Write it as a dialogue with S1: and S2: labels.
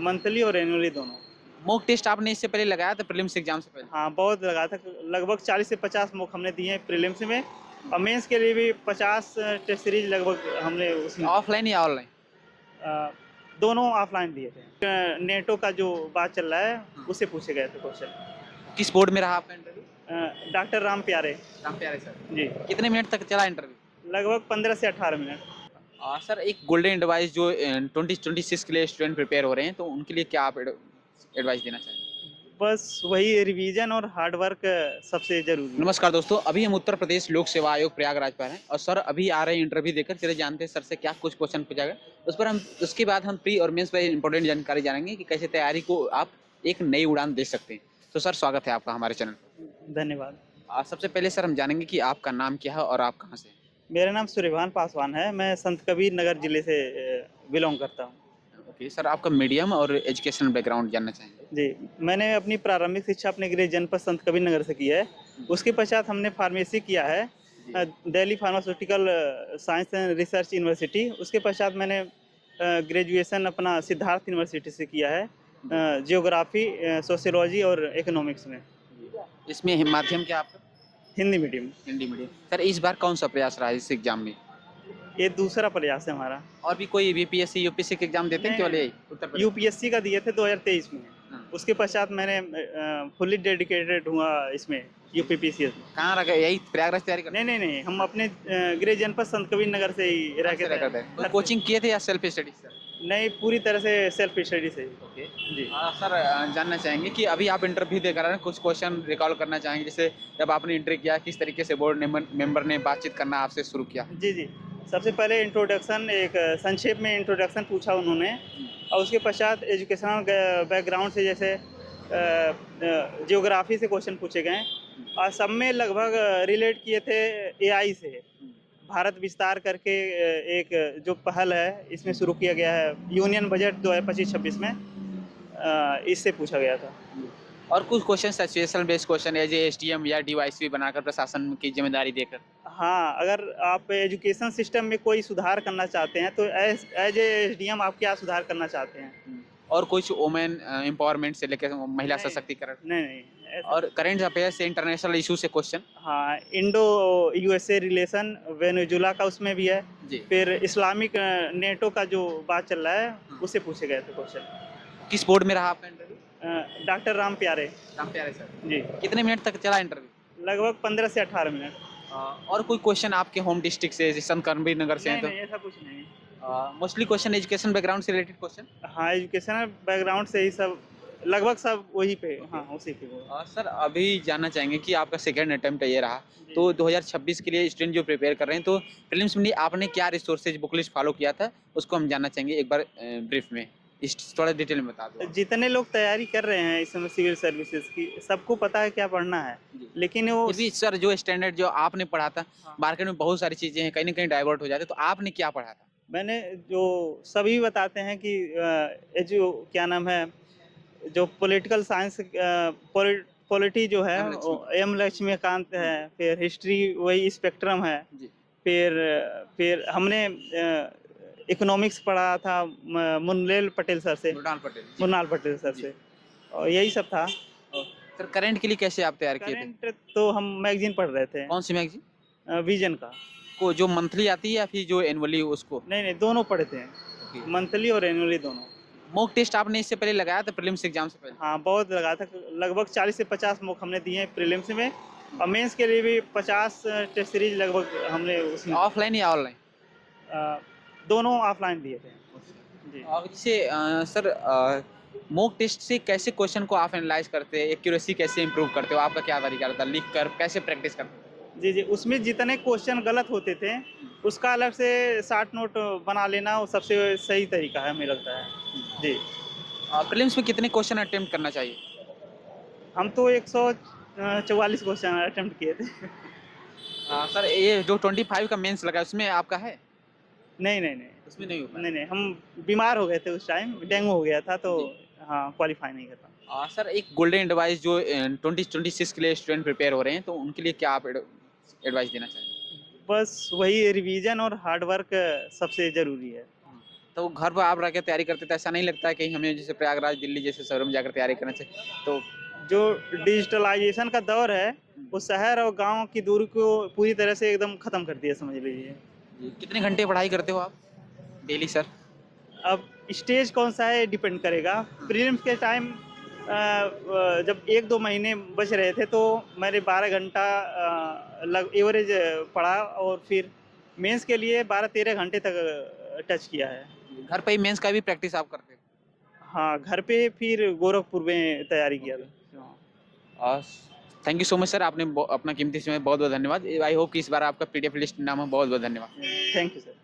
S1: Monthly और annually दोनों।
S2: Mock test आपने इससे पहले लगाया था प्रीलिम्स एग्जाम से पहले?
S1: हाँ, बहुत लगा था, लगभग 40 से 50 मॉक हमने दिए हैं प्रीलिम्स में और मेंस के लिए भी 50 टेस्ट सीरीज लगभग हमने उसमें
S2: ऑफलाइन या ऑनलाइन?
S1: अ, दोनों ऑफलाइन दिए थे। नेटो का जो बात चल रहा है उससे पूछे गए थे क्वेश्चन।
S2: किस बोर्ड में रहा आपका इंटरव्यू?
S1: डॉक्टर राम प्यारे
S2: राम प्यारे सर।
S1: जी,
S2: कितने मिनट तक चला इंटरव्यू?
S1: लगभग 15 से 18 मिनट।
S2: सर एक गोल्डन एडवाइस जो 2026 के लिए स्टूडेंट प्रिपेयर हो रहे हैं तो उनके लिए क्या आप एडवाइस देना चाहेंगे?
S1: बस वही रिवीजन और हार्ड वर्क सबसे ज़रूरी है।
S2: नमस्कार दोस्तों, अभी हम उत्तर प्रदेश लोक सेवा आयोग प्रयागराज पर हैं और सर अभी आ रहे हैं इंटरव्यू देकर। चले जानते हैं सर से क्या कुछ क्वेश्चन पूछा गया उस पर हम उसके बाद हम प्री और मेंस पर इंपॉर्टेंट जानकारी जानेंगे कि कैसे तैयारी को आप एक नई उड़ान दे सकते हैं। तो सर स्वागत है आपका हमारे चैनल पर।
S1: धन्यवाद।
S2: सबसे पहले सर हम जानेंगे कि आपका नाम क्या है और आप कहाँ से हैं?
S1: मेरा नाम सूर्यभान पासवान है, मैं संत कबीर नगर जिले से बिलोंग करता हूँ।
S2: ओके सर, आपका मीडियम और एजुकेशनल बैकग्राउंड जानना चाहेंगे?
S1: जी, मैंने अपनी प्रारंभिक शिक्षा अपने गृह जनपद संत कबीर नगर से की है। उसके पश्चात हमने फार्मेसी किया है Delhi pharmaceutical science and research university. उसके पश्चात मैंने ग्रेजुएशन अपना सिद्धार्थ यूनिवर्सिटी से किया है जियोग्राफी, सोशियोलॉजी और इकोनॉमिक्स में,
S2: इसमें माध्यम क्या आपका?
S1: Hindi medium.
S2: Hindi medium. Sir इस बार कौन सा प्रयास रहा है इस एग्जाम में?
S1: ये दूसरा प्रयास है हमारा।
S2: और भी कोई बीपीएससी यूपीएससी के एग्जाम देते हैं केवल यही उत्तर प्रदेश?
S1: यूपीएससी का दिए थे 2023 में।
S2: हाँ।
S1: उसके पश्चात मैंने फुल्ली डेडिकेटेड हुआ इसमें यूपीपीसीएस में।
S2: कहाँ रखा यही प्रयागराज तैयारी करते
S1: नहीं, नहीं, नहीं, हम अपने गृह जनपद संत कबीर नगर से ही रह के
S2: हैं? कोचिंग किए थे या सेल्फ स्टडी सर?
S1: नहीं, पूरी तरह से सेल्फ स्टडी से ही।
S2: ओके
S1: जी।
S2: सर जानना चाहेंगे कि अभी आप इंटरव्यू देकर रहे हैं, कुछ क्वेश्चन रिकॉल करना चाहेंगे जैसे जब आपने इंटरव्यू किया किस तरीके से बोर्ड मेंबर ने बातचीत करना आपसे शुरू किया?
S1: जी, जी। सबसे पहले इंट्रोडक्शन, एक संक्षेप में इंट्रोडक्शन पूछा उन्होंने और उसके पश्चात एजुकेशनल बैकग्राउंड से जैसे ज्योग्राफी से क्वेश्चन पूछे गए और सब में लगभग रिलेट किए थे एआई से। भारत विस्तार करके एक जो पहल है इसमें शुरू किया गया है यूनियन बजट 2025-26 में, इससे पूछा गया था।
S2: और कुछ question situational based question as SDM या डीवाईएसपी बनाकर प्रशासन की जिम्मेदारी देकर?
S1: हाँ, अगर आप एजुकेशन सिस्टम में कोई सुधार करना चाहते हैं तो एज ए एसडीएम आप क्या सुधार करना चाहते हैं?
S2: और कुछ वुमेन एम्पावरमेंट से लेकर महिला
S1: नहीं,
S2: सशक्तिकरण?
S1: नहीं, नहीं।
S2: और करंट अफेयर से इंटरनेशनल इशू से क्वेश्चन?
S1: हाँ, इंडो यूएसए रिलेशन वेनेजुला का उसमें भी है।
S2: जी।
S1: फिर इस्लामिक नेटो का जो बात चल रहा है उससे पूछे गए थे क्वेश्चन।
S2: किस बोर्ड में रहा आपका इंटरव्यू?
S1: डॉक्टर राम प्यारे
S2: राम प्यारे सर।
S1: जी,
S2: कितने मिनट तक चला इंटरव्यू?
S1: लगभग 15 से 18 मिनट।
S2: और कोई क्वेश्चन आपके होम डिस्ट्रिक्ट से संत कबीर नगर से हैं
S1: नहीं,
S2: तो?
S1: नहीं, ऐसा कुछ नहीं।
S2: मोस्टली क्वेश्चन एजुकेशन बैकग्राउंड से रिलेटेड क्वेश्चन?
S1: हाँ, एजुकेशनल बैकग्राउंड से ही सब लगभग सब वही पे, हाँ, उसी पे वो।
S2: सर अभी जानना चाहेंगे कि आपका सेकंड अटेम्प्ट ये रहा
S1: जी।
S2: तो 2026 के लिए स्टूडेंट जो प्रिपेयर कर रहे हैं तो प्रीलिम्स में आपने क्या रिसोर्सेज बुक लिस्ट फॉलो किया था उसको हम जानना चाहेंगे एक बार ब्रीफ में, थोड़ा डिटेल में बता दो।
S1: जितने लोग तैयारी कर रहे हैं इस समय सिविल सर्विसेज की, सबको पता है क्या पढ़ना है,
S2: जी।
S1: लेकिन वो
S2: फिर भी सर जो स्टैंडर्ड जो आपने पढ़ा था
S1: हाँ।
S2: मार्केट में बहुत सारी चीजें हैं कहीं ना कहीं डाइवर्ट हो जाते तो आपने क्या पढ़ा था?
S1: मैंने जो सभी बताते हैं कि जो क्या नाम है, जो पॉलिटिकल साइंस पॉलिटी जो है
S2: एम लक्ष्मी।
S1: वो एम लक्ष्मीकांत है, फिर हिस्ट्री वही स्पेक्ट्रम है,
S2: जी।
S1: फिर हमने इकोनॉमिक्स पढ़ा था मुनलेल पटेल सर से,
S2: मृणाल पटेल जी।
S1: मुन्नाल पटेल सर
S2: जी।
S1: से, और यही सब था।
S2: सर करंट के लिए कैसे आप तैयार किए थे?
S1: करंट तो हम मैगजीन पढ़ रहे थे,
S2: कौन सी मैगजीन
S1: विजन का।
S2: को जो मंथली आती है या फिर जो एनुअली उसको?
S1: नहीं, नहीं, दोनों पढ़े थे, मंथली और एनुअली दोनों।
S2: मॉक टेस्ट आपने इससे पहले लगाया था प्रीलिम्स एग्जाम से पहले?
S1: हाँ, बहुत लगा था, लगभग 40 से 50 मॉक हमने दिए हैं प्रीलिम्स में और मेंस के लिए भी 50 टेस्ट सीरीज लगभग हमने उसमें
S2: ऑफलाइन या ऑनलाइन?
S1: दोनों ऑफलाइन दिए थे। जी।
S2: और जैसे सर मॉक टेस्ट से कैसे क्वेश्चन को आप एनालाइज करते हैं, एक्यूरेसी कैसे इंप्रूव करते हो, आपका क्या तरीका रहता है, लिख कर कैसे प्रैक्टिस करते हो?
S1: जी, जी, उसमें जितने क्वेश्चन गलत होते थे उसका अलग से शॉर्ट नोट बना लेना वो सबसे सही तरीका है हमें लगता है। जी।
S2: प्रीलिम्स में कितने क्वेश्चन अटेम्प्ट करना चाहिए?
S1: हम तो 144 क्वेश्चन अटेम्प्ट किए थे।
S2: सर ये जो 25 का मेंस लगा उसमें आपका है?
S1: नहीं, नहीं, नहीं।
S2: उसमें नहीं हो पाया?
S1: नहीं, नहीं, हम बीमार हो गए थे उस टाइम, डेंगू हो गया था तो हाँ, क्वालीफाई नहीं कर पाए।
S2: सर एक गोल्डन एडवाइस जो 2026 के लिए स्टूडेंट प्रिपेयर हो रहे हैं तो उनके लिए क्या आप एडवाइस देना चाहेंगे?
S1: बस वही रिवीजन और हार्ड वर्क सबसे ज़रूरी है।
S2: तो घर पर आप रह के तैयारी करते तो ऐसा नहीं लगता है कि हमें जैसे प्रयागराज दिल्ली जैसे शहरों में जाकर तैयारी करना चाहिए? तो
S1: जो डिजिटलाइजेशन का दौर है, वो शहर और गाँव की दूरी को पूरी तरह से एकदम ख़त्म कर दिया समझ लीजिए।
S2: कितने घंटे पढ़ाई करते हो आप डेली सर?
S1: अब स्टेज कौन-सा है डिपेंड करेगा। प्रीलिम्स के टाइम जब 1-2 महीने बच रहे थे तो मैंने 12 घंटा लग एवरेज पढ़ा और फिर मेंस के लिए 12-13 घंटे तक टच किया है।
S2: घर पे ही मेंस का भी प्रैक्टिस आप करते हो?
S1: हाँ, घर पे फिर गोरखपुर में तैयारी किया था।
S2: Thank you so much sir, आपने अपना कीमती समय बहुत बहुत धन्यवाद। आई होप कि इस बार आपका पीडीएफ लिस्ट नाम हो। बहुत बहुत धन्यवाद।
S1: Thank you sir.